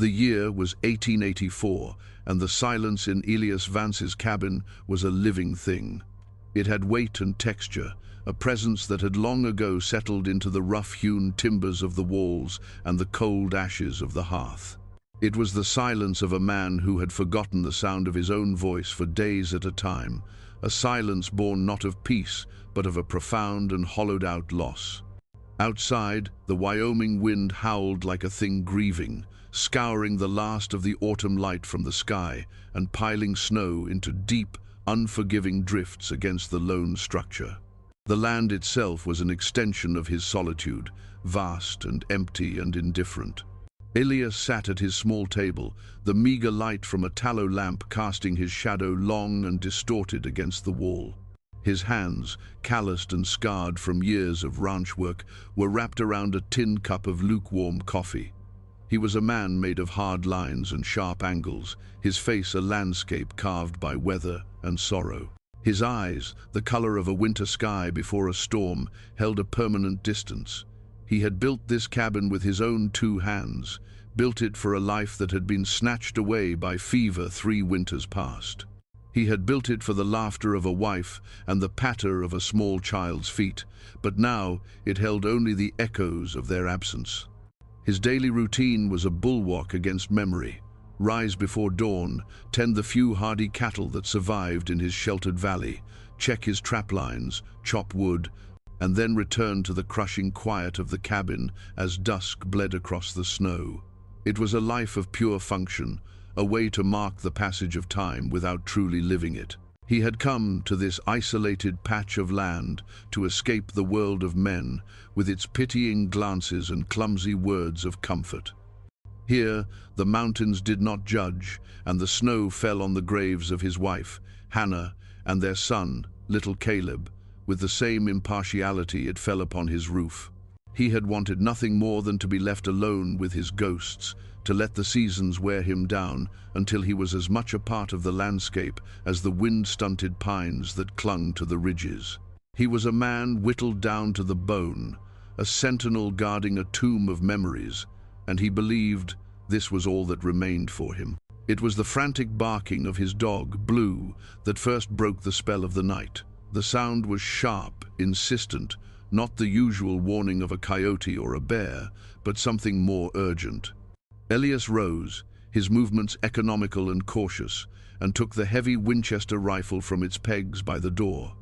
The year was 1884, and the silence in Elias Vance's cabin was a living thing. It had weight and texture, a presence that had long ago settled into the rough-hewn timbers of the walls and the cold ashes of the hearth. It was the silence of a man who had forgotten the sound of his own voice for days at a time, a silence born not of peace, but of a profound and hollowed-out loss. Outside, the Wyoming wind howled like a thing grieving, scouring the last of the autumn light from the sky and piling snow into deep, unforgiving drifts against the lone structure. The land itself was an extension of his solitude, vast and empty and indifferent. Elias sat at his small table, the meager light from a tallow lamp casting his shadow long and distorted against the wall. His hands, calloused and scarred from years of ranch work, were wrapped around a tin cup of lukewarm coffee. He was a man made of hard lines and sharp angles, his face a landscape carved by weather and sorrow. His eyes, the color of a winter sky before a storm, held a permanent distance. He had built this cabin with his own 2 hands, built it for a life that had been snatched away by fever 3 winters past. He had built it for the laughter of a wife and the patter of a small child's feet, but now it held only the echoes of their absence. His daily routine was a bulwark against memory. Rise before dawn, tend the few hardy cattle that survived in his sheltered valley, check his trap lines, chop wood, and then return to the crushing quiet of the cabin as dusk bled across the snow. It was a life of pure function, a way to mark the passage of time without truly living it. He had come to this isolated patch of land to escape the world of men with its pitying glances and clumsy words of comfort. Here, the mountains did not judge, and the snow fell on the graves of his wife, Hannah, and their son, little Caleb, with the same impartiality it fell upon his roof. He had wanted nothing more than to be left alone with his ghosts, to let the seasons wear him down until he was as much a part of the landscape as the wind-stunted pines that clung to the ridges. He was a man whittled down to the bone, a sentinel guarding a tomb of memories, and he believed this was all that remained for him. It was the frantic barking of his dog, Blue, that first broke the spell of the night. The sound was sharp, insistent, not the usual warning of a coyote or a bear, but something more urgent. Elias rose, his movements economical and cautious, and took the heavy Winchester rifle from its pegs by the door.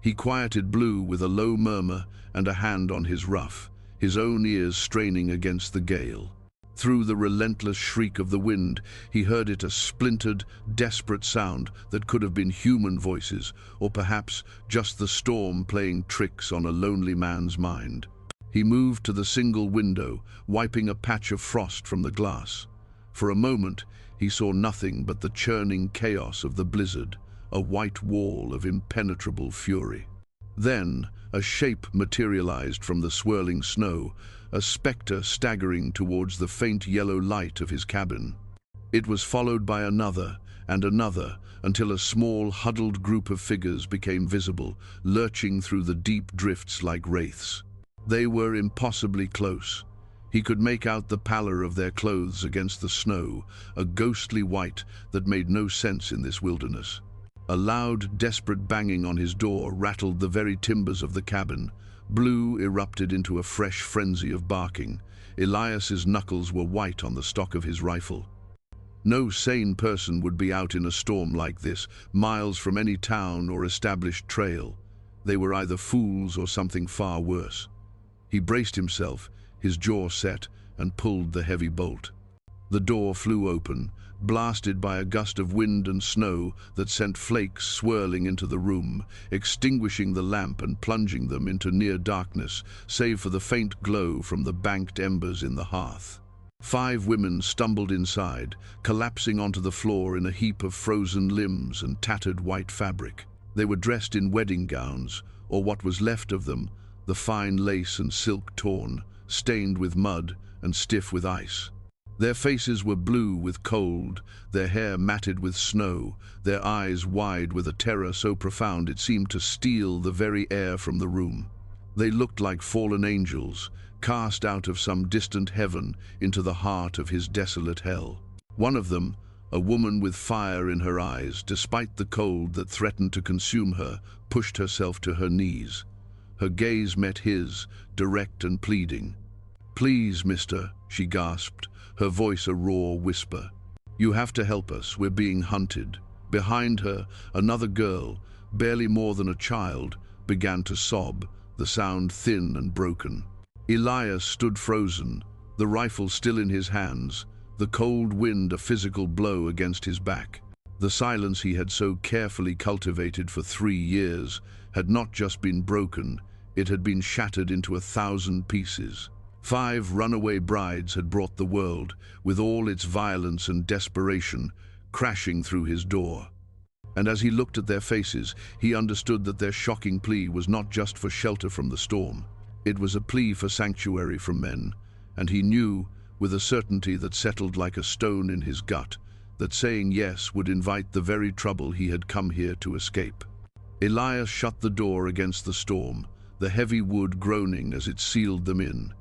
He quieted Blue with a low murmur and a hand on his ruff, his own ears straining against the gale. Through the relentless shriek of the wind, he heard it a splintered, desperate sound that could have been human voices, or perhaps just the storm playing tricks on a lonely man's mind. He moved to the single window, wiping a patch of frost from the glass. For a moment, he saw nothing but the churning chaos of the blizzard, a white wall of impenetrable fury. Then, a shape materialized from the swirling snow, a specter staggering towards the faint yellow light of his cabin. It was followed by another and another, until a small, huddled group of figures became visible, lurching through the deep drifts like wraiths. They were impossibly close. He could make out the pallor of their clothes against the snow, a ghostly white that made no sense in this wilderness. A loud, desperate banging on his door rattled the very timbers of the cabin. Blue erupted into a fresh frenzy of barking. Elias's knuckles were white on the stock of his rifle. No sane person would be out in a storm like this, miles from any town or established trail. They were either fools or something far worse. He braced himself, his jaw set, and pulled the heavy bolt. The door flew open, blasted by a gust of wind and snow that sent flakes swirling into the room, extinguishing the lamp and plunging them into near darkness, save for the faint glow from the banked embers in the hearth. 5 women stumbled inside, collapsing onto the floor in a heap of frozen limbs and tattered white fabric. They were dressed in wedding gowns, or what was left of them, the fine lace and silk torn, stained with mud and stiff with ice. Their faces were blue with cold, their hair matted with snow, their eyes wide with a terror so profound it seemed to steal the very air from the room. They looked like fallen angels, cast out of some distant heaven into the heart of his desolate hell. One of them, a woman with fire in her eyes, despite the cold that threatened to consume her, pushed herself to her knees. Her gaze met his, direct and pleading. "Please, mister," she gasped, her voice a raw whisper. "You have to help us, we're being hunted." Behind her, another girl, barely more than a child, began to sob, the sound thin and broken. Elias stood frozen, the rifle still in his hands, the cold wind a physical blow against his back. The silence he had so carefully cultivated for 3 years had not just been broken, it had been shattered into 1,000 pieces. 5 runaway brides had brought the world, with all its violence and desperation, crashing through his door. And as he looked at their faces, he understood that their shocking plea was not just for shelter from the storm. It was a plea for sanctuary from men, and he knew, with a certainty that settled like a stone in his gut, that saying yes would invite the very trouble he had come here to escape. Elias shut the door against the storm, the heavy wood groaning as it sealed them in.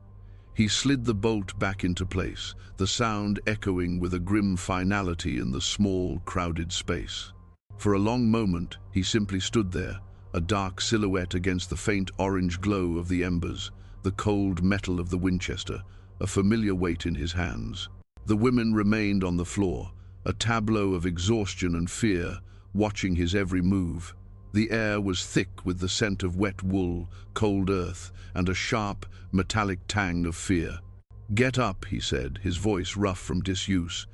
He slid the bolt back into place, the sound echoing with a grim finality in the small, crowded space. For a long moment, he simply stood there, a dark silhouette against the faint orange glow of the embers, the cold metal of the Winchester, a familiar weight in his hands. The women remained on the floor, a tableau of exhaustion and fear, watching his every move. The air was thick with the scent of wet wool, cold earth, and a sharp, metallic tang of fear. "Get up," he said, his voice rough from disuse.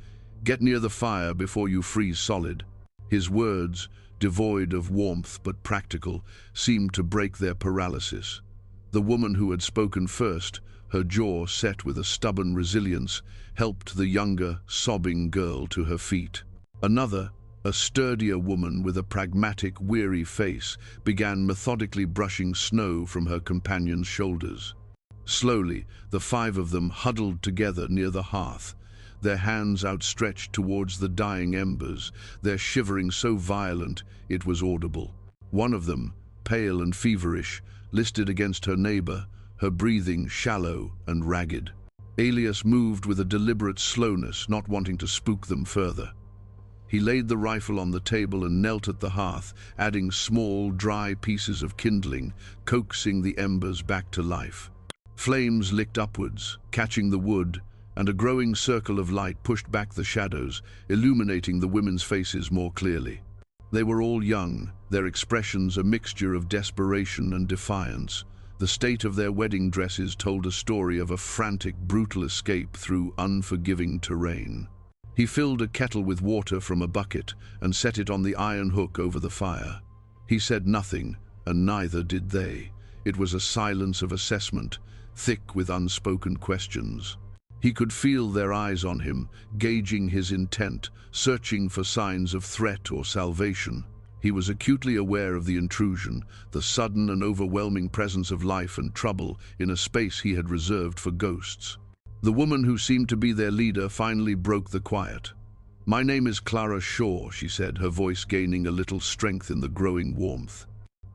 "Get near the fire before you freeze solid." His words, devoid of warmth but practical, seemed to break their paralysis. The woman who had spoken first, her jaw set with a stubborn resilience, helped the younger, sobbing girl to her feet. Another, a sturdier woman with a pragmatic, weary face, began methodically brushing snow from her companion's shoulders. Slowly, the 5 of them huddled together near the hearth, their hands outstretched towards the dying embers, their shivering so violent it was audible. One of them, pale and feverish, listed against her neighbor, her breathing shallow and ragged. Elias moved with a deliberate slowness, not wanting to spook them further. He laid the rifle on the table and knelt at the hearth, adding small, dry pieces of kindling, coaxing the embers back to life. Flames licked upwards, catching the wood, and a growing circle of light pushed back the shadows, illuminating the women's faces more clearly. They were all young, their expressions a mixture of desperation and defiance. The state of their wedding dresses told a story of a frantic, brutal escape through unforgiving terrain. He filled a kettle with water from a bucket and set it on the iron hook over the fire. He said nothing, and neither did they. It was a silence of assessment, thick with unspoken questions. He could feel their eyes on him, gauging his intent, searching for signs of threat or salvation. He was acutely aware of the intrusion, the sudden and overwhelming presence of life and trouble in a space he had reserved for ghosts. The woman who seemed to be their leader finally broke the quiet. "My name is Clara Shaw," she said, her voice gaining a little strength in the growing warmth.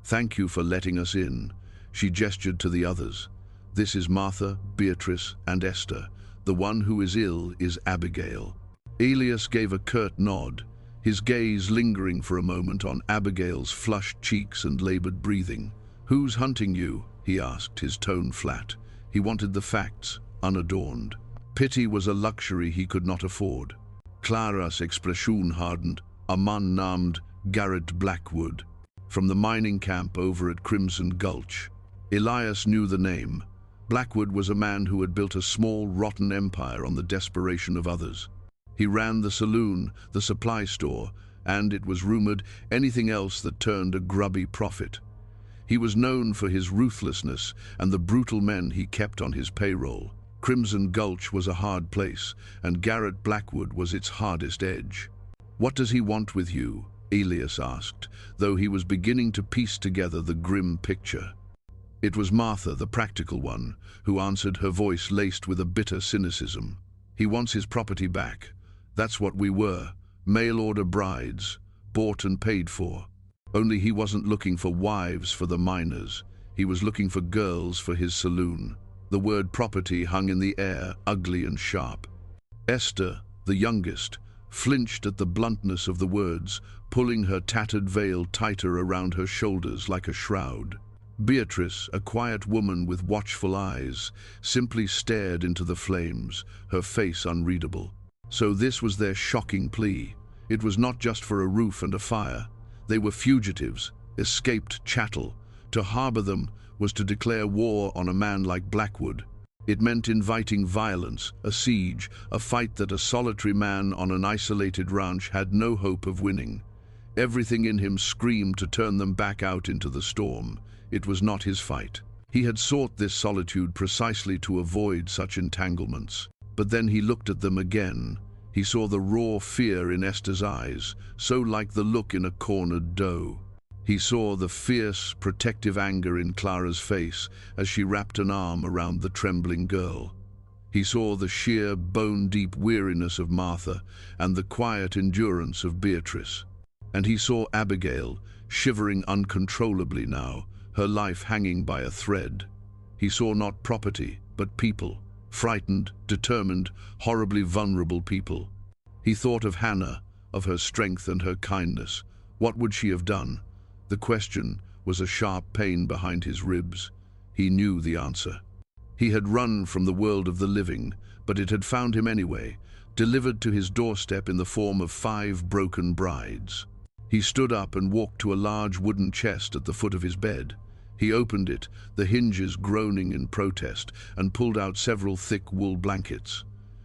"Thank you for letting us in." She gestured to the others. "This is Martha, Beatrice, and Esther. The one who is ill is Abigail." Elias gave a curt nod, his gaze lingering for a moment on Abigail's flushed cheeks and labored breathing. "Who's hunting you?" he asked, his tone flat. He wanted the facts, unadorned. Pity was a luxury he could not afford. Clara's expression hardened. "A man named Garrett Blackwood, from the mining camp over at Crimson Gulch." Elias knew the name. Blackwood was a man who had built a small, rotten empire on the desperation of others. He ran the saloon, the supply store, and, it was rumored, anything else that turned a grubby profit. He was known for his ruthlessness and the brutal men he kept on his payroll. Crimson Gulch was a hard place, and Garrett Blackwood was its hardest edge. "What does he want with you?" Elias asked, though he was beginning to piece together the grim picture. It was Martha, the practical one, who answered, her voice laced with a bitter cynicism. "He wants his property back. That's what we were, mail-order brides, bought and paid for. Only he wasn't looking for wives for the miners. He was looking for girls for his saloon." The word property hung in the air, ugly and sharp. Esther, the youngest, flinched at the bluntness of the words, pulling her tattered veil tighter around her shoulders like a shroud. Beatrice, a quiet woman with watchful eyes, simply stared into the flames, her face unreadable. So this was their shocking plea. It was not just for a roof and a fire. They were fugitives, escaped chattel. To harbor them was to declare war on a man like Blackwood. It meant inviting violence, a siege, a fight that a solitary man on an isolated ranch had no hope of winning. Everything in him screamed to turn them back out into the storm. It was not his fight. He had sought this solitude precisely to avoid such entanglements. But then he looked at them again. He saw the raw fear in Esther's eyes, so like the look in a cornered doe. He saw the fierce, protective anger in Clara's face as she wrapped an arm around the trembling girl. He saw the sheer, bone-deep weariness of Martha and the quiet endurance of Beatrice. And he saw Abigail, shivering uncontrollably now, her life hanging by a thread. He saw not property, but people, frightened, determined, horribly vulnerable people. He thought of Hannah, of her strength and her kindness. What would she have done? The question was a sharp pain behind his ribs. He knew the answer. He had run from the world of the living, but it had found him anyway, delivered to his doorstep in the form of 5 broken brides. He stood up and walked to a large wooden chest at the foot of his bed. He opened it, the hinges groaning in protest, and pulled out several thick wool blankets.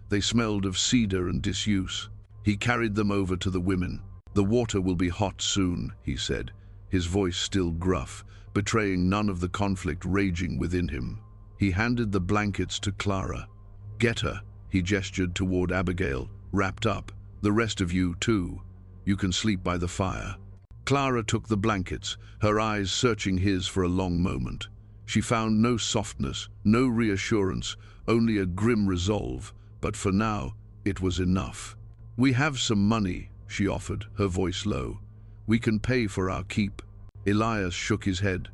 They smelled of cedar and disuse. He carried them over to the women. "The water will be hot soon," he said, his voice still gruff, betraying none of the conflict raging within him. He handed the blankets to Clara. "Get her," he gestured toward Abigail, "wrapped up. The rest of you, too. You can sleep by the fire." Clara took the blankets, her eyes searching his for a long moment. She found no softness, no reassurance, only a grim resolve, but for now, it was enough. "We have some money," she offered, her voice low. "We can pay for our keep." Elias shook his head.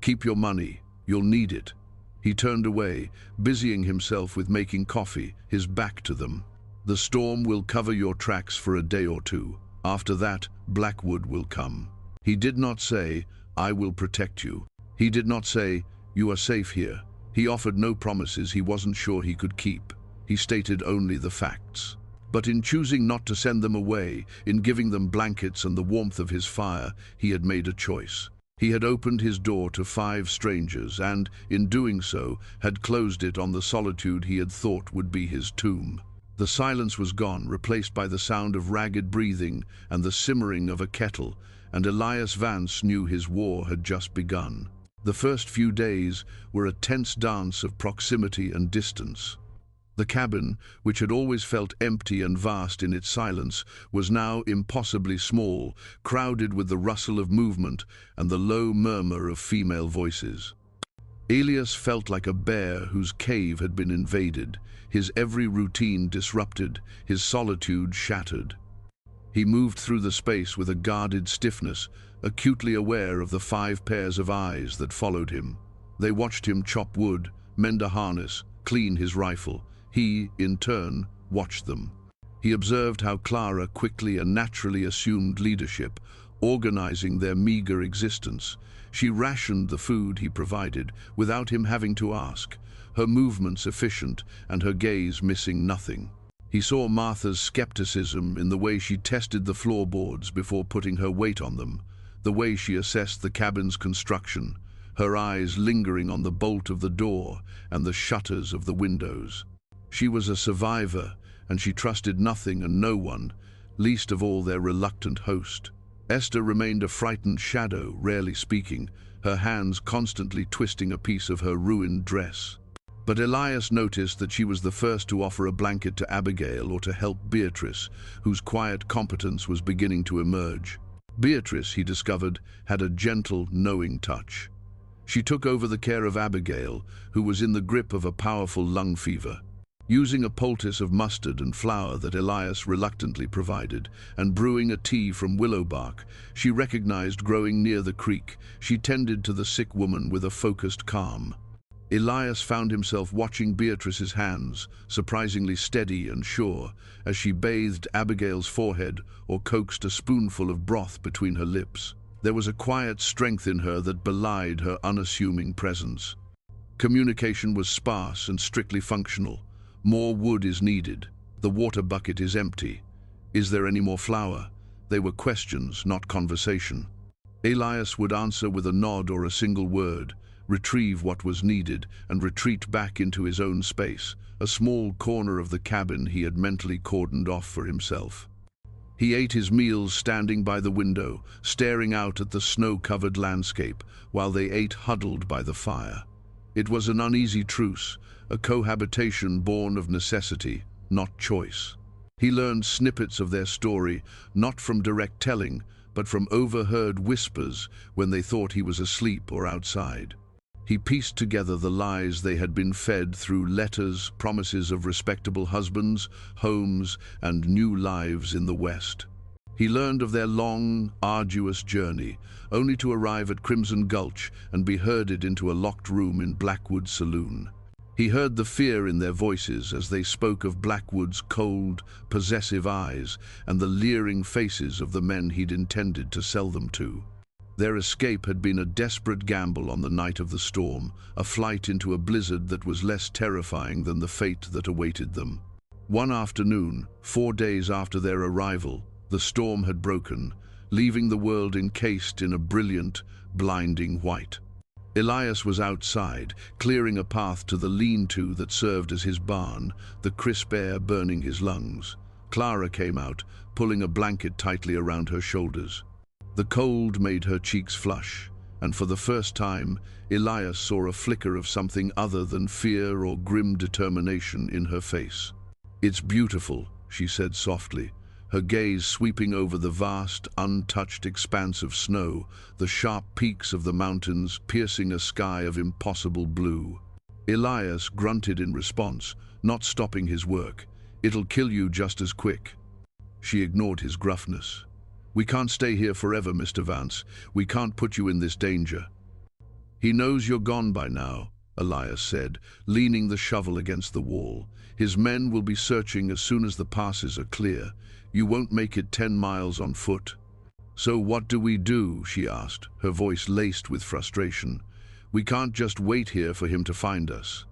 "Keep your money. You'll need it." He turned away, busying himself with making coffee, his back to them. "The storm will cover your tracks for a day or two. After that, Blackwood will come." He did not say, "I will protect you." He did not say, "You are safe here." He offered no promises he wasn't sure he could keep. He stated only the facts. But in choosing not to send them away, in giving them blankets and the warmth of his fire, he had made a choice. He had opened his door to 5 strangers and, in doing so, had closed it on the solitude he had thought would be his tomb. The silence was gone, replaced by the sound of ragged breathing and the simmering of a kettle, and Elias Vance knew his war had just begun. The first few days were a tense dance of proximity and distance. The cabin, which had always felt empty and vast in its silence, was now impossibly small, crowded with the rustle of movement and the low murmur of female voices. Elias felt like a bear whose cave had been invaded, his every routine disrupted, his solitude shattered. He moved through the space with a guarded stiffness, acutely aware of the 5 pairs of eyes that followed him. They watched him chop wood, mend a harness, clean his rifle. He, in turn, watched them. He observed how Clara quickly and naturally assumed leadership, organizing their meager existence. She rationed the food he provided without him having to ask, her movements efficient and her gaze missing nothing. He saw Martha's skepticism in the way she tested the floorboards before putting her weight on them, the way she assessed the cabin's construction, her eyes lingering on the bolt of the door and the shutters of the windows. She was a survivor, and she trusted nothing and no one, least of all their reluctant host. Esther remained a frightened shadow, rarely speaking, her hands constantly twisting a piece of her ruined dress. But Elias noticed that she was the first to offer a blanket to Abigail or to help Beatrice, whose quiet competence was beginning to emerge. Beatrice, he discovered, had a gentle, knowing touch. She took over the care of Abigail, who was in the grip of a powerful lung fever. Using a poultice of mustard and flour that Elias reluctantly provided, and brewing a tea from willow bark she recognized growing near the creek, she tended to the sick woman with a focused calm. Elias found himself watching Beatrice's hands, surprisingly steady and sure, as she bathed Abigail's forehead or coaxed a spoonful of broth between her lips. There was a quiet strength in her that belied her unassuming presence. Communication was sparse and strictly functional. More wood is needed. The water bucket is empty. Is there any more flour? They were questions, not conversation. Elias would answer with a nod or a single word, retrieve what was needed, and retreat back into his own space, a small corner of the cabin he had mentally cordoned off for himself. He ate his meals standing by the window, staring out at the snow-covered landscape, while they ate huddled by the fire. It was an uneasy truce, a cohabitation born of necessity, not choice. He learned snippets of their story, not from direct telling, but from overheard whispers when they thought he was asleep or outside. He pieced together the lies they had been fed through letters, promises of respectable husbands, homes, and new lives in the West. He learned of their long, arduous journey, only to arrive at Crimson Gulch and be herded into a locked room in Blackwood's saloon. He heard the fear in their voices as they spoke of Blackwood's cold, possessive eyes and the leering faces of the men he'd intended to sell them to. Their escape had been a desperate gamble on the night of the storm, a flight into a blizzard that was less terrifying than the fate that awaited them. One afternoon, 4 days after their arrival, the storm had broken, leaving the world encased in a brilliant, blinding white. Elias was outside, clearing a path to the lean-to that served as his barn, the crisp air burning his lungs. Clara came out, pulling a blanket tightly around her shoulders. The cold made her cheeks flush, and for the first time, Elias saw a flicker of something other than fear or grim determination in her face. "It's beautiful," she said softly, her gaze sweeping over the vast, untouched expanse of snow, the sharp peaks of the mountains piercing a sky of impossible blue. Elias grunted in response, not stopping his work. "It'll kill you just as quick." She ignored his gruffness. "We can't stay here forever, Mr. Vance. We can't put you in this danger." "He knows you're gone by now," Elias said, leaning the shovel against the wall. "His men will be searching as soon as the passes are clear. You won't make it 10 miles on foot." "So what do we do?" she asked, her voice laced with frustration. "We can't just wait here for him to find us."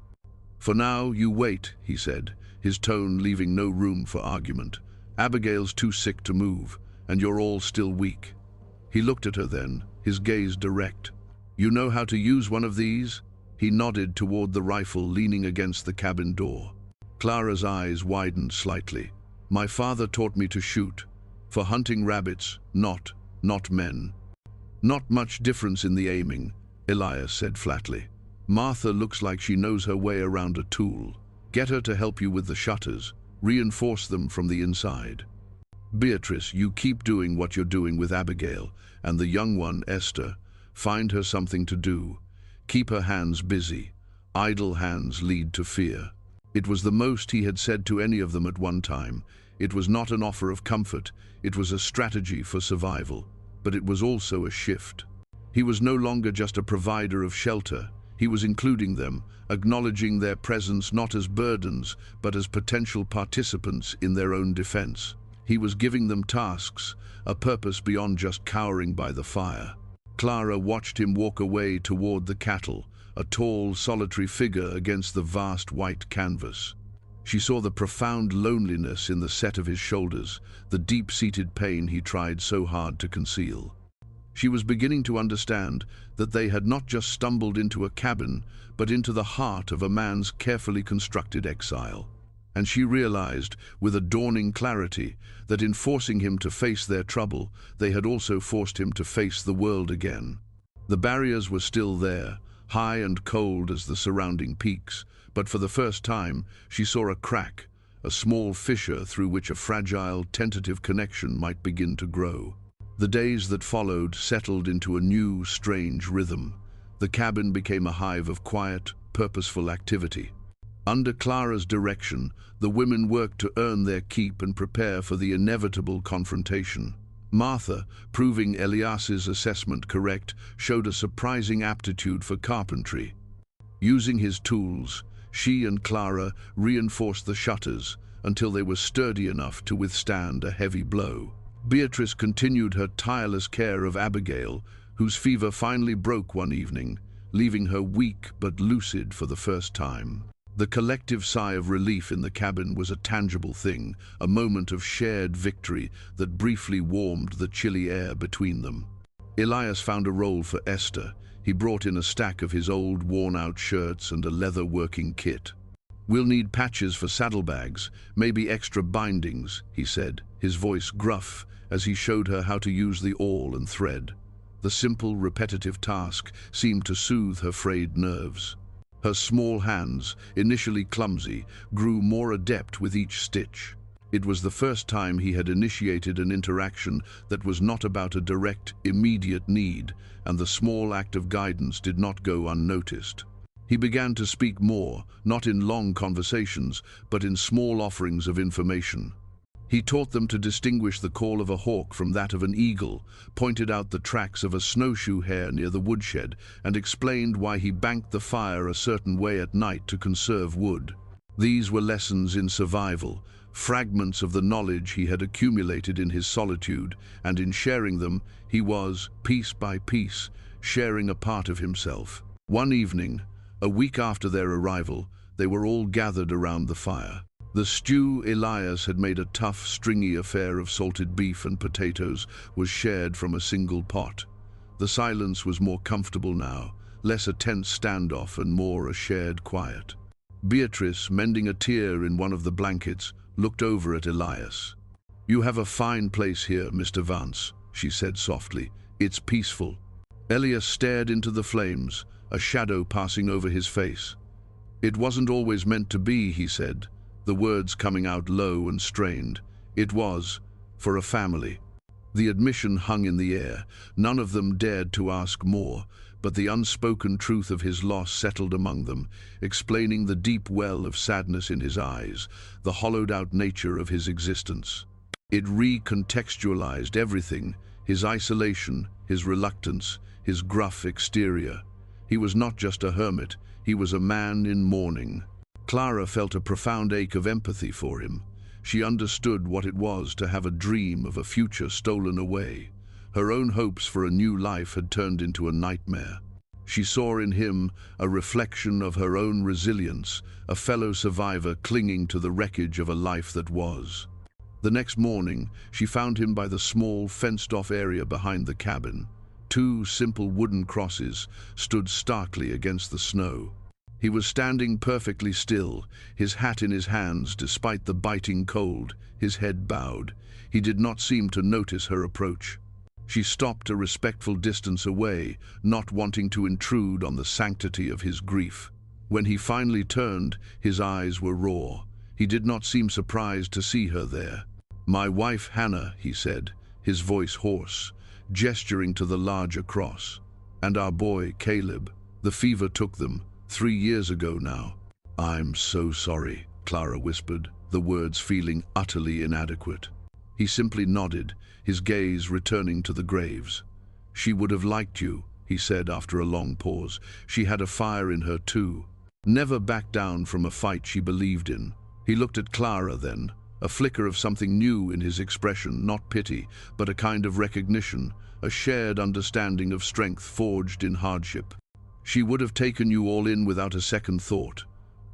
"For now, you wait," he said, his tone leaving no room for argument. "Abigail's too sick to move, and you're all still weak." He looked at her then, his gaze direct. "You know how to use one of these?" He nodded toward the rifle leaning against the cabin door. Clara's eyes widened slightly. "My father taught me to shoot. For hunting rabbits, not men." "Not much difference in the aiming," Elias said flatly. "Martha looks like she knows her way around a tool. Get her to help you with the shutters. Reinforce them from the inside. Beatrice, you keep doing what you're doing with Abigail, and the young one, Esther, find her something to do. Keep her hands busy. Idle hands lead to fear." It was the most he had said to any of them at one time. It was not an offer of comfort, it was a strategy for survival, but it was also a shift. He was no longer just a provider of shelter, he was including them, acknowledging their presence not as burdens, but as potential participants in their own defense. He was giving them tasks, a purpose beyond just cowering by the fire. Clara watched him walk away toward the cattle, a tall, solitary figure against the vast white canvas. She saw the profound loneliness in the set of his shoulders, the deep-seated pain he tried so hard to conceal. She was beginning to understand that they had not just stumbled into a cabin, but into the heart of a man's carefully constructed exile. And she realized, with a dawning clarity, that in forcing him to face their trouble, they had also forced him to face the world again. The barriers were still there, high and cold as the surrounding peaks, but for the first time she saw a crack, a small fissure through which a fragile, tentative connection might begin to grow. The days that followed settled into a new, strange rhythm. The cabin became a hive of quiet, purposeful activity. Under Clara's direction, the women worked to earn their keep and prepare for the inevitable confrontation. Martha, proving Elias's assessment correct, showed a surprising aptitude for carpentry. Using his tools, she and Clara reinforced the shutters until they were sturdy enough to withstand a heavy blow. Beatrice continued her tireless care of Abigail, whose fever finally broke one evening, leaving her weak but lucid for the first time. The collective sigh of relief in the cabin was a tangible thing, a moment of shared victory that briefly warmed the chilly air between them. Elias found a role for Esther. He brought in a stack of his old, worn-out shirts and a leather working kit. "We'll need patches for saddlebags, maybe extra bindings," he said, his voice gruff as he showed her how to use the awl and thread. The simple, repetitive task seemed to soothe her frayed nerves. Her small hands, initially clumsy, grew more adept with each stitch. It was the first time he had initiated an interaction that was not about a direct, immediate need, and the small act of guidance did not go unnoticed. He began to speak more, not in long conversations, but in small offerings of information. He taught them to distinguish the call of a hawk from that of an eagle, pointed out the tracks of a snowshoe hare near the woodshed, and explained why he banked the fire a certain way at night to conserve wood. These were lessons in survival, fragments of the knowledge he had accumulated in his solitude, and in sharing them, he was, piece by piece, sharing a part of himself. One evening, a week after their arrival, they were all gathered around the fire. The stew Elias had made, a tough, stringy affair of salted beef and potatoes, was shared from a single pot. The silence was more comfortable now, less a tense standoff and more a shared quiet. Beatrice, mending a tear in one of the blankets, looked over at Elias. "You have a fine place here, Mr. Vance," she said softly. "It's peaceful." Elias stared into the flames, a shadow passing over his face. "It wasn't always meant to be," he said, the words coming out low and strained. "It was, for a family." The admission hung in the air. None of them dared to ask more, but the unspoken truth of his loss settled among them, explaining the deep well of sadness in his eyes, the hollowed-out nature of his existence. It recontextualized everything: his isolation, his reluctance, his gruff exterior. He was not just a hermit, he was a man in mourning. Clara felt a profound ache of empathy for him. She understood what it was to have a dream of a future stolen away. Her own hopes for a new life had turned into a nightmare. She saw in him a reflection of her own resilience, a fellow survivor clinging to the wreckage of a life that was. The next morning, she found him by the small, fenced-off area behind the cabin. Two simple wooden crosses stood starkly against the snow. He was standing perfectly still, his hat in his hands despite the biting cold, his head bowed. He did not seem to notice her approach. She stopped a respectful distance away, not wanting to intrude on the sanctity of his grief. When he finally turned, his eyes were raw. He did not seem surprised to see her there. "My wife, Hannah," he said, his voice hoarse, gesturing to the larger cross. "And our boy, Caleb. The fever took them. 3 years ago now." "I'm so sorry," Clara whispered, the words feeling utterly inadequate. He simply nodded, his gaze returning to the graves. "She would have liked you," he said after a long pause. "She had a fire in her too. Never backed down from a fight she believed in." He looked at Clara then, a flicker of something new in his expression, not pity, but a kind of recognition, a shared understanding of strength forged in hardship. "She would have taken you all in without a second thought,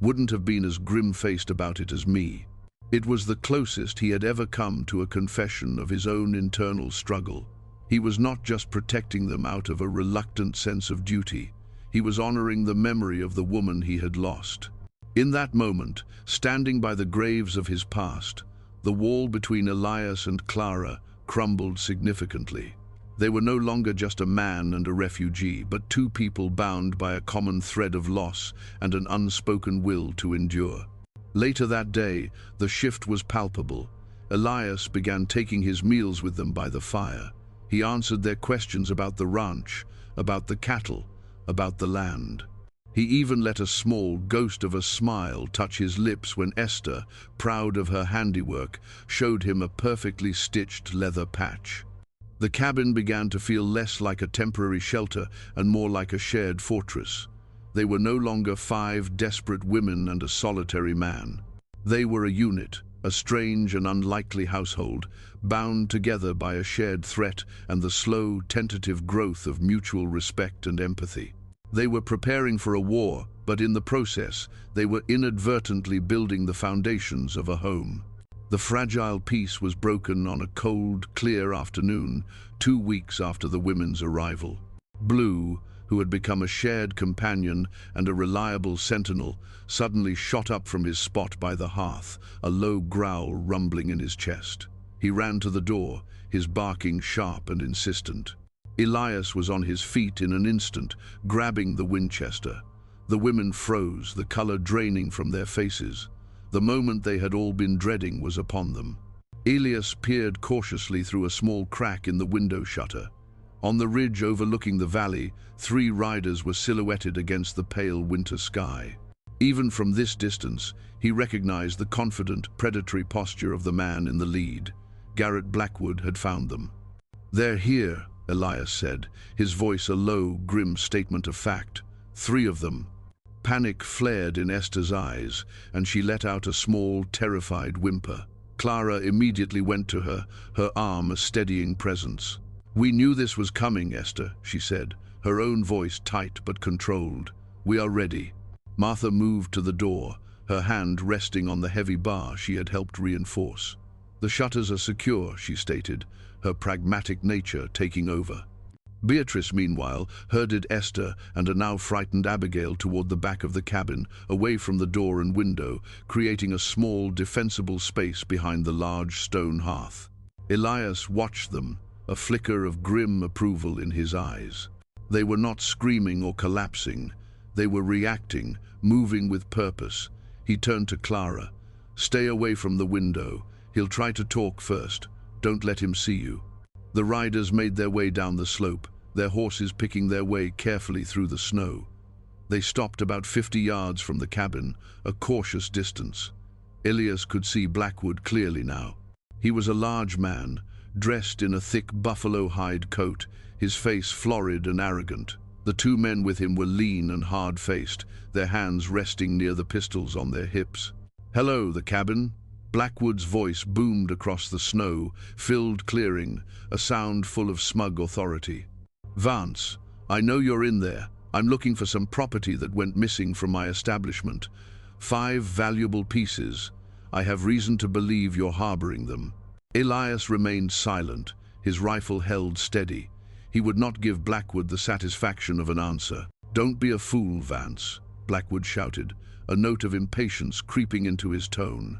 wouldn't have been as grim-faced about it as me." It was the closest he had ever come to a confession of his own internal struggle. He was not just protecting them out of a reluctant sense of duty. He was honoring the memory of the woman he had lost. In that moment, standing by the graves of his past, the wall between Elias and Clara crumbled significantly. They were no longer just a man and a refugee, but two people bound by a common thread of loss and an unspoken will to endure. Later that day, the shift was palpable. Elias began taking his meals with them by the fire. He answered their questions about the ranch, about the cattle, about the land. He even let a small ghost of a smile touch his lips when Esther, proud of her handiwork, showed him a perfectly stitched leather patch. The cabin began to feel less like a temporary shelter and more like a shared fortress. They were no longer 5 desperate women and a solitary man. They were a unit, a strange and unlikely household, bound together by a shared threat and the slow, tentative growth of mutual respect and empathy. They were preparing for a war, but in the process, they were inadvertently building the foundations of a home. The fragile peace was broken on a cold, clear afternoon, 2 weeks after the women's arrival. Blue, who had become a shared companion and a reliable sentinel, suddenly shot up from his spot by the hearth, a low growl rumbling in his chest. He ran to the door, his barking sharp and insistent. Elias was on his feet in an instant, grabbing the Winchester. The women froze, the color draining from their faces. The moment they had all been dreading was upon them. Elias peered cautiously through a small crack in the window shutter. On the ridge overlooking the valley, 3 riders were silhouetted against the pale winter sky. Even from this distance, he recognized the confident, predatory posture of the man in the lead. Garrett Blackwood had found them. "They're here," Elias said, his voice a low, grim statement of fact. 3 of them. Panic flared in Esther's eyes, and she let out a small, terrified whimper. Clara immediately went to her, her arm a steadying presence. "We knew this was coming, Esther," she said, her own voice tight but controlled. "We are ready." Martha moved to the door, her hand resting on the heavy bar she had helped reinforce. "The shutters are secure," she stated, her pragmatic nature taking over. Beatrice, meanwhile, herded Esther and a now frightened Abigail toward the back of the cabin, away from the door and window, creating a small, defensible space behind the large stone hearth. Elias watched them, a flicker of grim approval in his eyes. They were not screaming or collapsing. They were reacting, moving with purpose. He turned to Clara. "Stay away from the window. He'll try to talk first. Don't let him see you." The riders made their way down the slope, their horses picking their way carefully through the snow. They stopped about 50 yards from the cabin, a cautious distance. Elias could see Blackwood clearly now. He was a large man, dressed in a thick buffalo hide coat, his face florid and arrogant. The 2 men with him were lean and hard-faced, their hands resting near the pistols on their hips. "Hello, the cabin?" Blackwood's voice boomed across the snow-filled clearing, a sound full of smug authority. "Vance, I know you're in there. I'm looking for some property that went missing from my establishment. 5 valuable pieces. I have reason to believe you're harboring them." Elias remained silent, his rifle held steady. He would not give Blackwood the satisfaction of an answer. "Don't be a fool, Vance," Blackwood shouted, a note of impatience creeping into his tone.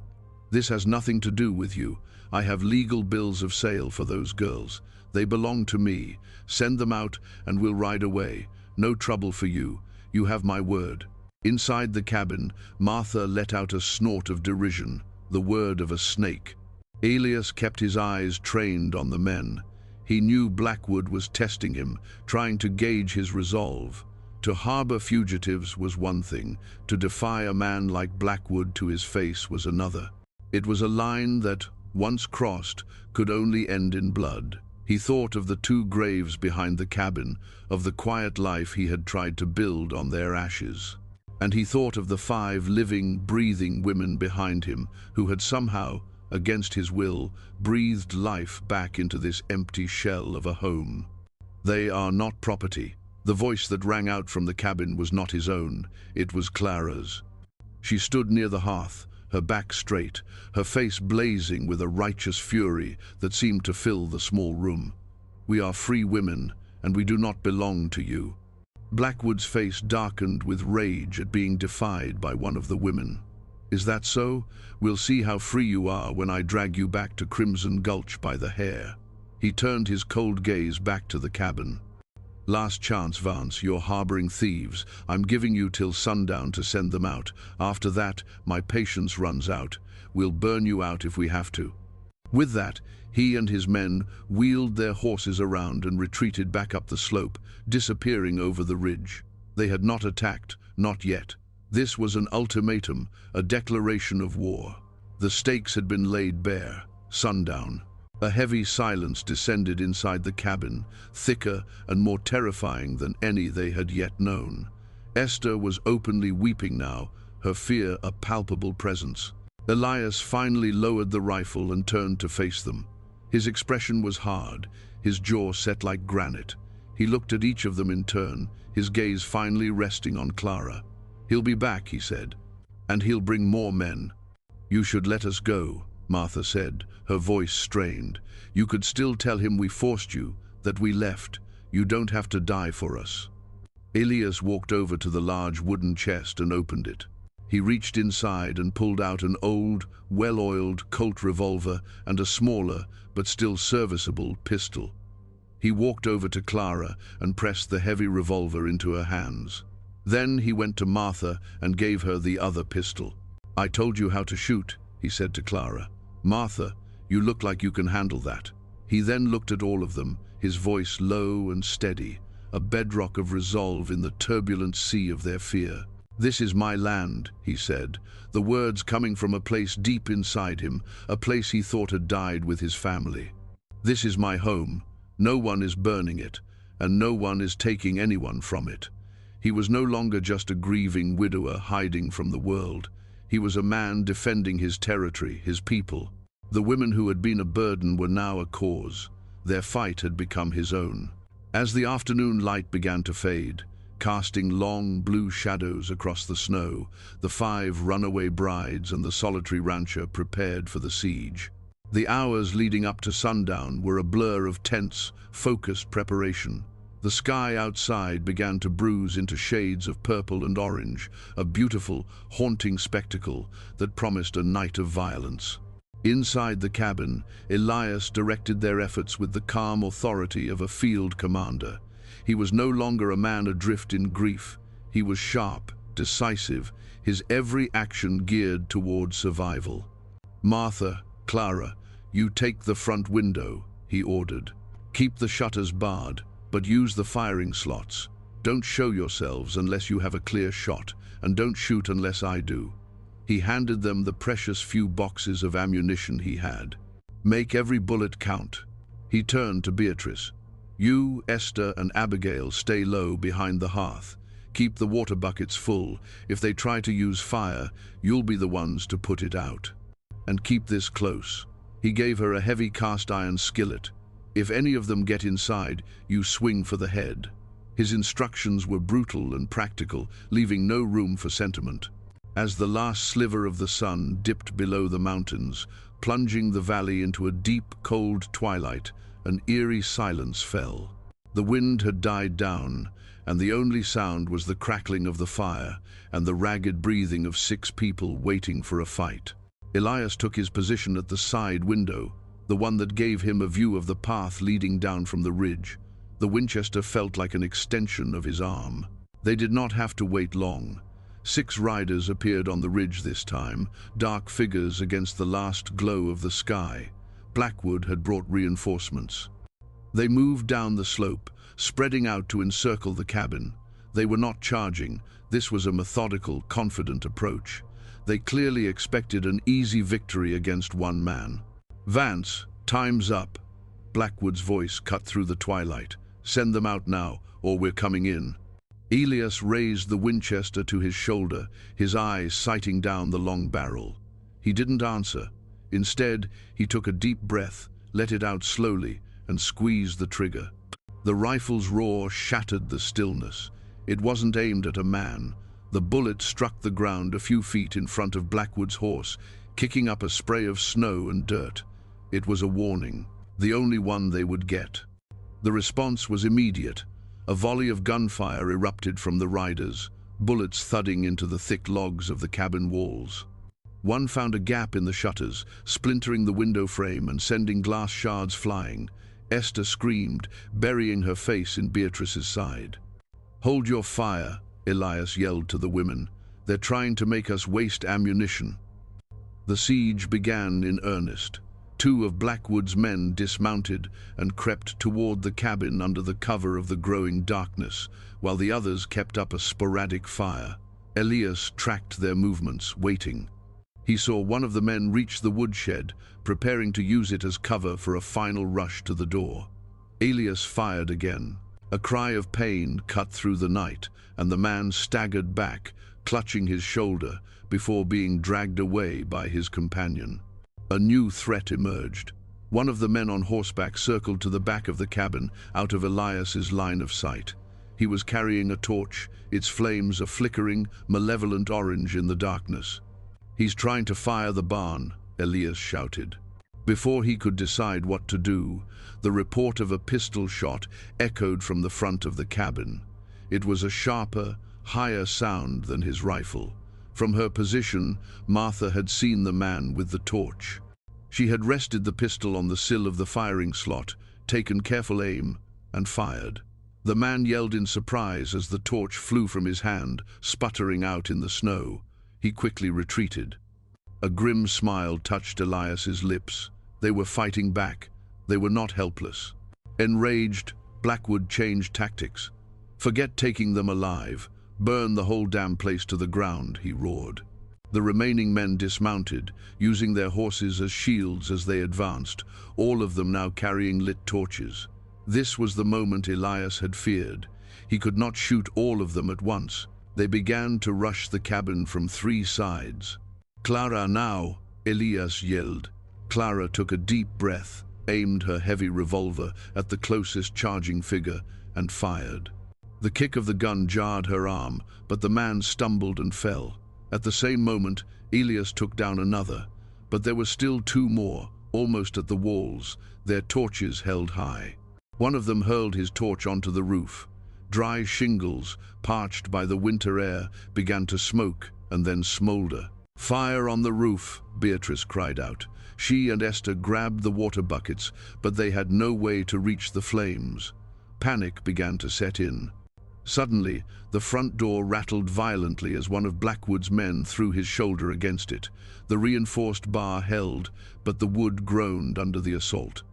"This has nothing to do with you. I have legal bills of sale for those girls. They belong to me. Send them out and we'll ride away. No trouble for you. You have my word." Inside the cabin, Martha let out a snort of derision, the word of a snake. Elias kept his eyes trained on the men. He knew Blackwood was testing him, trying to gauge his resolve. To harbor fugitives was one thing, to defy a man like Blackwood to his face was another. It was a line that, once crossed, could only end in blood. He thought of the 2 graves behind the cabin, of the quiet life he had tried to build on their ashes. And he thought of the 5 living, breathing women behind him, who had somehow, against his will, breathed life back into this empty shell of a home. "They are not property." The voice that rang out from the cabin was not his own, it was Clara's. She stood near the hearth, her back straight, her face blazing with a righteous fury that seemed to fill the small room. "We are free women, and we do not belong to you." Blackwood's face darkened with rage at being defied by one of the women. "Is that so? We'll see how free you are when I drag you back to Crimson Gulch by the hair." He turned his cold gaze back to the cabin. "Last chance, Vance. You're harboring thieves. I'm giving you till sundown to send them out. After that, my patience runs out. We'll burn you out if we have to." With that, he and his men wheeled their horses around and retreated back up the slope, disappearing over the ridge. They had not attacked, not yet. This was an ultimatum, a declaration of war. The stakes had been laid bare. Sundown. A heavy silence descended inside the cabin, thicker and more terrifying than any they had yet known. Esther was openly weeping now, her fear a palpable presence. Elias finally lowered the rifle and turned to face them. His expression was hard, his jaw set like granite. He looked at each of them in turn, his gaze finally resting on Clara. "He'll be back," he said, "and he'll bring more men." "You should let us go," Martha said, her voice strained. "You could still tell him we forced you, that we left. You don't have to die for us." Elias walked over to the large wooden chest and opened it. He reached inside and pulled out an old, well-oiled Colt revolver and a smaller, but still serviceable, pistol. He walked over to Clara and pressed the heavy revolver into her hands. Then he went to Martha and gave her the other pistol. "I told you how to shoot," he said to Clara. "Martha, you look like you can handle that." He then looked at all of them, his voice low and steady, a bedrock of resolve in the turbulent sea of their fear. "This is my land," he said, the words coming from a place deep inside him, a place he thought had died with his family. "This is my home. No one is burning it, and no one is taking anyone from it." He was no longer just a grieving widower hiding from the world. He was a man defending his territory, his people. The women who had been a burden were now a cause. Their fight had become his own. As the afternoon light began to fade, casting long blue shadows across the snow, the 5 runaway brides and the solitary rancher prepared for the siege. The hours leading up to sundown were a blur of tense, focused preparation. The sky outside began to bruise into shades of purple and orange, a beautiful, haunting spectacle that promised a night of violence. Inside the cabin, Elias directed their efforts with the calm authority of a field commander. He was no longer a man adrift in grief. He was sharp, decisive, his every action geared toward survival. "Martha, Clara, you take the front window," he ordered. "Keep the shutters barred, but use the firing slots. Don't show yourselves unless you have a clear shot, and don't shoot unless I do." He handed them the precious few boxes of ammunition he had. "Make every bullet count." He turned to Beatrice. "You, Esther, and Abigail stay low behind the hearth. Keep the water buckets full. If they try to use fire, you'll be the ones to put it out. And keep this close." He gave her a heavy cast-iron skillet. "If any of them get inside, you swing for the head." His instructions were brutal and practical, leaving no room for sentiment. As the last sliver of the sun dipped below the mountains, plunging the valley into a deep, cold twilight, an eerie silence fell. The wind had died down, and the only sound was the crackling of the fire and the ragged breathing of 6 people waiting for a fight. Elias took his position at the side window, the one that gave him a view of the path leading down from the ridge. The Winchester felt like an extension of his arm. They did not have to wait long. 6 riders appeared on the ridge this time, dark figures against the last glow of the sky. Blackwood had brought reinforcements. They moved down the slope, spreading out to encircle the cabin. They were not charging. This was a methodical, confident approach. They clearly expected an easy victory against one man. "Vance, time's up." Blackwood's voice cut through the twilight. "Send them out now, or we're coming in." Elias raised the Winchester to his shoulder, his eyes sighting down the long barrel. He didn't answer. Instead, he took a deep breath, let it out slowly, and squeezed the trigger. The rifle's roar shattered the stillness. It wasn't aimed at a man. The bullet struck the ground a few feet in front of Blackwood's horse, kicking up a spray of snow and dirt. It was a warning, the only one they would get. The response was immediate. A volley of gunfire erupted from the riders, bullets thudding into the thick logs of the cabin walls. One found a gap in the shutters, splintering the window frame and sending glass shards flying. Esther screamed, burying her face in Beatrice's side. "Hold your fire," Elias yelled to the women. "They're trying to make us waste ammunition." The siege began in earnest. 2 of Blackwood's men dismounted and crept toward the cabin under the cover of the growing darkness, while the others kept up a sporadic fire. Elias tracked their movements, waiting. He saw one of the men reach the woodshed, preparing to use it as cover for a final rush to the door. Elias fired again. A cry of pain cut through the night, and the man staggered back, clutching his shoulder, before being dragged away by his companion. A new threat emerged. One of the men on horseback circled to the back of the cabin, out of Elias's line of sight. He was carrying a torch, its flames a flickering, malevolent orange in the darkness. "He's trying to fire the barn," Elias shouted. Before he could decide what to do, the report of a pistol shot echoed from the front of the cabin. It was a sharper, higher sound than his rifle. From her position, Martha had seen the man with the torch. She had rested the pistol on the sill of the firing slot, taken careful aim, and fired. The man yelled in surprise as the torch flew from his hand, sputtering out in the snow. He quickly retreated. A grim smile touched Elias's lips. They were fighting back. They were not helpless. Enraged, Blackwood changed tactics. "Forget taking them alive. Burn the whole damn place to the ground," he roared. The remaining men dismounted, using their horses as shields as they advanced, all of them now carrying lit torches. This was the moment Elias had feared. He could not shoot all of them at once. They began to rush the cabin from 3 sides. "Clara now!" Elias yelled. Clara took a deep breath, aimed her heavy revolver at the closest charging figure, and fired. The kick of the gun jarred her arm, but the man stumbled and fell. At the same moment, Elias took down another, but there were still 2 more, almost at the walls, their torches held high. One of them hurled his torch onto the roof. Dry shingles, parched by the winter air, began to smoke and then smolder. "Fire on the roof!" Beatrice cried out. She and Esther grabbed the water buckets, but they had no way to reach the flames. Panic began to set in. Suddenly, the front door rattled violently as one of Blackwood's men threw his shoulder against it. The reinforced bar held, but the wood groaned under the assault.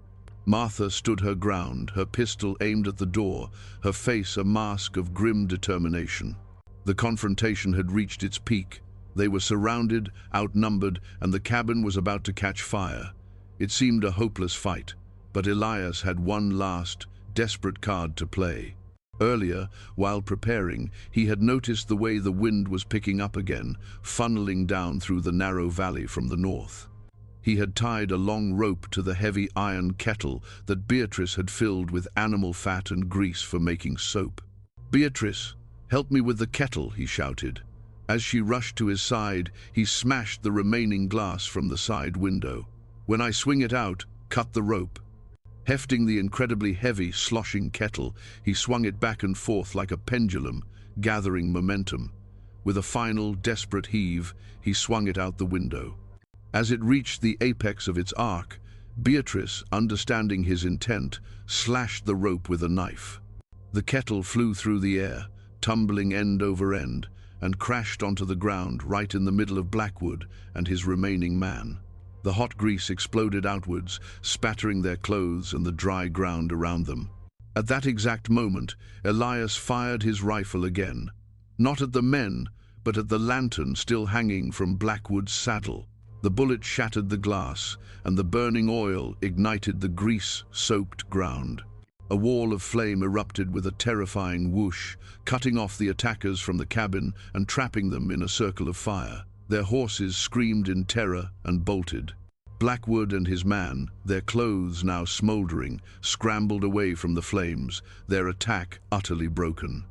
Martha stood her ground, her pistol aimed at the door, her face a mask of grim determination. The confrontation had reached its peak. They were surrounded, outnumbered, and the cabin was about to catch fire. It seemed a hopeless fight, but Elias had one last, desperate card to play. Earlier, while preparing, he had noticed the way the wind was picking up again, funneling down through the narrow valley from the north. He had tied a long rope to the heavy iron kettle that Beatrice had filled with animal fat and grease for making soap. "Beatrice, help me with the kettle," he shouted. As she rushed to his side, he smashed the remaining glass from the side window. "When I swing it out, cut the rope." Hefting the incredibly heavy, sloshing kettle, he swung it back and forth like a pendulum, gathering momentum. With a final, desperate heave, he swung it out the window. As it reached the apex of its arc, Beatrice, understanding his intent, slashed the rope with a knife. The kettle flew through the air, tumbling end over end, and crashed onto the ground right in the middle of Blackwood and his remaining man. The hot grease exploded outwards, spattering their clothes and the dry ground around them. At that exact moment, Elias fired his rifle again, not at the men, but at the lantern still hanging from Blackwood's saddle. The bullet shattered the glass, and the burning oil ignited the grease-soaked ground. A wall of flame erupted with a terrifying whoosh, cutting off the attackers from the cabin and trapping them in a circle of fire. Their horses screamed in terror and bolted. Blackwood and his man, their clothes now smoldering, scrambled away from the flames, their attack utterly broken.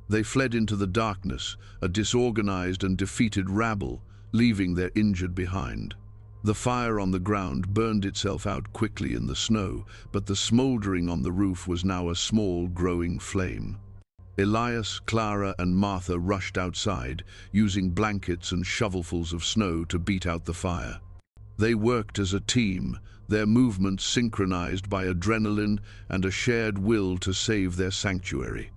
They fled into the darkness, a disorganized and defeated rabble, leaving their injured behind. The fire on the ground burned itself out quickly in the snow, but the smoldering on the roof was now a small, growing flame. Elias, Clara, and Martha rushed outside, using blankets and shovelfuls of snow to beat out the fire. They worked as a team, their movements synchronized by adrenaline and a shared will to save their sanctuary.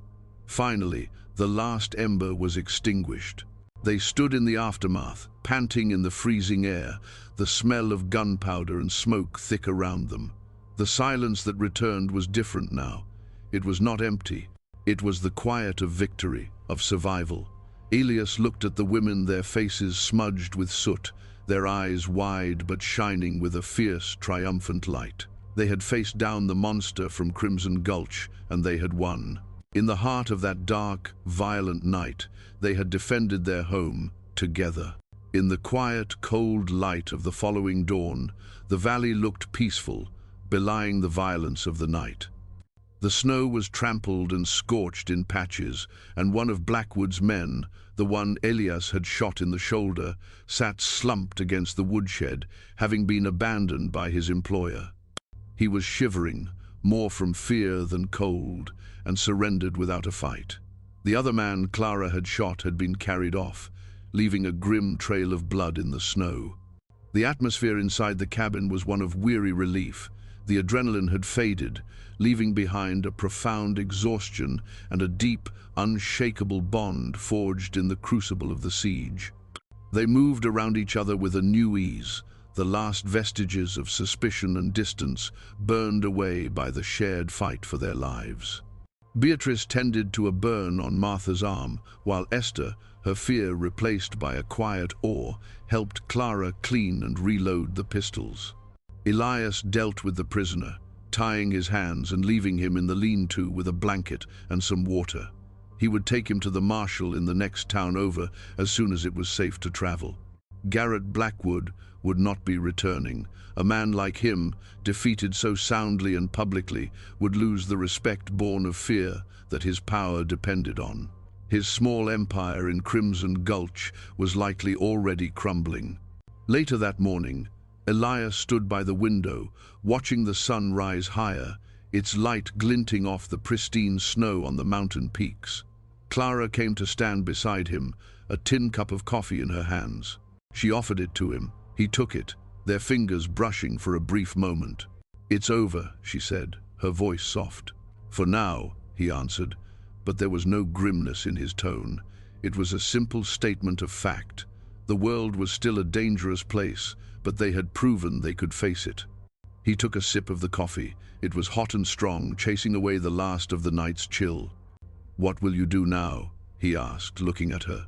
Finally, the last ember was extinguished. They stood in the aftermath, panting in the freezing air, the smell of gunpowder and smoke thick around them. The silence that returned was different now. It was not empty. It was the quiet of victory, of survival. Elias looked at the women, their faces smudged with soot, their eyes wide but shining with a fierce, triumphant light. They had faced down the monster from Crimson Gulch, and they had won. In the heart of that dark, violent night, they had defended their home together. In the quiet, cold light of the following dawn, the valley looked peaceful, belying the violence of the night. The snow was trampled and scorched in patches, and one of Blackwood's men, the one Elias had shot in the shoulder, sat slumped against the woodshed, having been abandoned by his employer. He was shivering, more from fear than cold, and surrendered without a fight. The other man Clara had shot had been carried off, leaving a grim trail of blood in the snow. The atmosphere inside the cabin was one of weary relief. The adrenaline had faded, leaving behind a profound exhaustion and a deep, unshakable bond forged in the crucible of the siege. They moved around each other with a new ease, the last vestiges of suspicion and distance burned away by the shared fight for their lives. Beatrice tended to a burn on Martha's arm, while Esther, her fear replaced by a quiet awe, helped Clara clean and reload the pistols. Elias dealt with the prisoner, tying his hands and leaving him in the lean-to with a blanket and some water. He would take him to the marshal in the next town over as soon as it was safe to travel. Garrett Blackwood would not be returning. A man like him, defeated so soundly and publicly, would lose the respect born of fear that his power depended on. His small empire in Crimson Gulch was likely already crumbling. Later that morning, Elias stood by the window, watching the sun rise higher, its light glinting off the pristine snow on the mountain peaks. Clara came to stand beside him, a tin cup of coffee in her hands. She offered it to him. He took it, their fingers brushing for a brief moment. "It's over," she said, her voice soft. "For now," he answered, but there was no grimness in his tone. It was a simple statement of fact. The world was still a dangerous place, but they had proven they could face it. He took a sip of the coffee. It was hot and strong, chasing away the last of the night's chill. "What will you do now?" he asked, looking at her.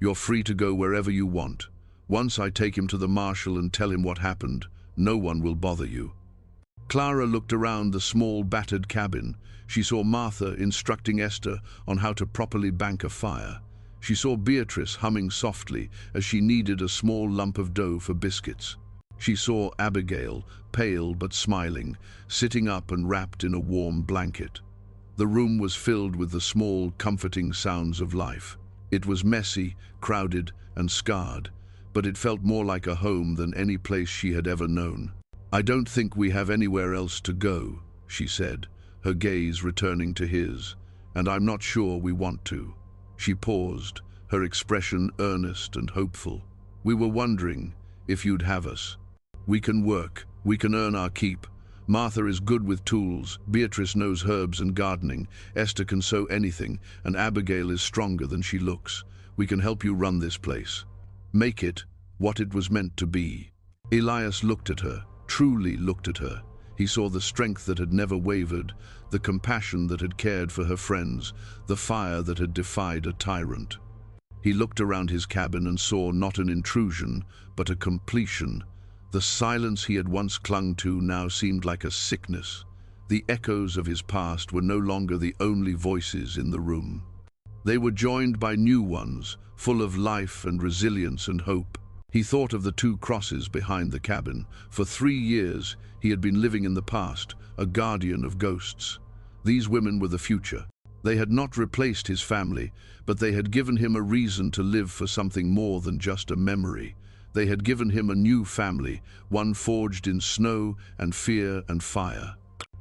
"You're free to go wherever you want. Once I take him to the marshal and tell him what happened, no one will bother you." Clara looked around the small, battered cabin. She saw Martha instructing Esther on how to properly bank a fire. She saw Beatrice humming softly as she kneaded a small lump of dough for biscuits. She saw Abigail, pale but smiling, sitting up and wrapped in a warm blanket. The room was filled with the small, comforting sounds of life. It was messy, crowded, and scarred, but it felt more like a home than any place she had ever known. "I don't think we have anywhere else to go," she said, her gaze returning to his, "and I'm not sure we want to." She paused, her expression earnest and hopeful. "We were wondering if you'd have us. We can work, we can earn our keep. Martha is good with tools, Beatrice knows herbs and gardening, Esther can sew anything, and Abigail is stronger than she looks. We can help you run this place. Make it what it was meant to be." Elias looked at her, truly looked at her. He saw the strength that had never wavered, the compassion that had cared for her friends, the fire that had defied a tyrant. He looked around his cabin and saw not an intrusion, but a completion. The silence he had once clung to now seemed like a sickness. The echoes of his past were no longer the only voices in the room. They were joined by new ones, full of life and resilience and hope. He thought of the two crosses behind the cabin. For 3 years, he had been living in the past, a guardian of ghosts. These women were the future. They had not replaced his family, but they had given him a reason to live for something more than just a memory. They had given him a new family, one forged in snow and fear and fire.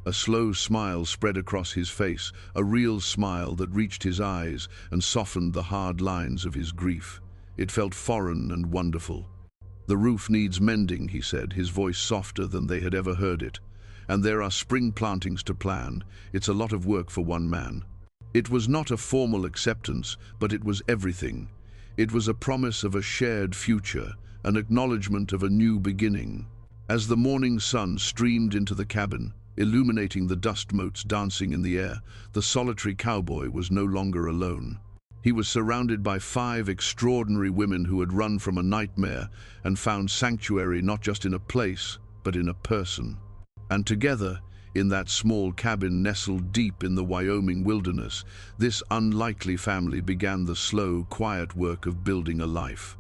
A slow smile spread across his face, a real smile that reached his eyes and softened the hard lines of his grief. It felt foreign and wonderful. "The roof needs mending," he said, his voice softer than they had ever heard it. "And there are spring plantings to plan. It's a lot of work for one man." It was not a formal acceptance, but it was everything. It was a promise of a shared future, an acknowledgement of a new beginning. As the morning sun streamed into the cabin, illuminating the dust motes dancing in the air, the solitary cowboy was no longer alone. He was surrounded by 5 extraordinary women who had run from a nightmare and found sanctuary not just in a place, but in a person. And together, In that small cabin nestled deep in the Wyoming wilderness, this unlikely family began the slow, quiet work of building a life.